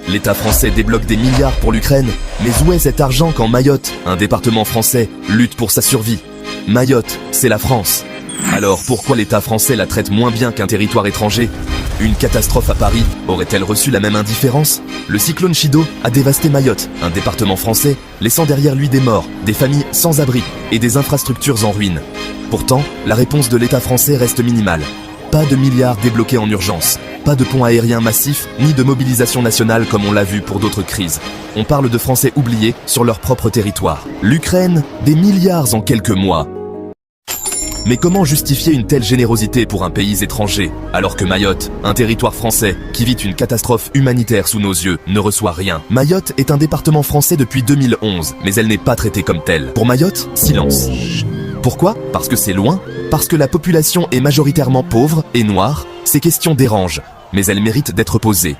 L'État français débloque des milliards pour l'Ukraine, mais où est cet argent quand Mayotte, un département français, lutte pour sa survie? Mayotte, c'est la France. Alors pourquoi l'État français la traite moins bien qu'un territoire étranger? Une catastrophe à Paris aurait-elle reçu la même indifférence? Le cyclone Chido a dévasté Mayotte, un département français, laissant derrière lui des morts, des familles sans abri et des infrastructures en ruine. Pourtant, la réponse de l'État français reste minimale. Pas de milliards débloqués en urgence, pas de pont aérien massif, ni de mobilisation nationale comme on l'a vu pour d'autres crises. On parle de Français oubliés sur leur propre territoire. L'Ukraine, des milliards en quelques mois. Mais comment justifier une telle générosité pour un pays étranger, alors que Mayotte, un territoire français, qui vit une catastrophe humanitaire sous nos yeux, ne reçoit rien? Mayotte est un département français depuis 2011, mais elle n'est pas traitée comme telle. Pour Mayotte, silence. Pourquoi? Parce que c'est loin? Parce que la population est majoritairement pauvre et noire? Ces questions dérangent, mais elles méritent d'être posées.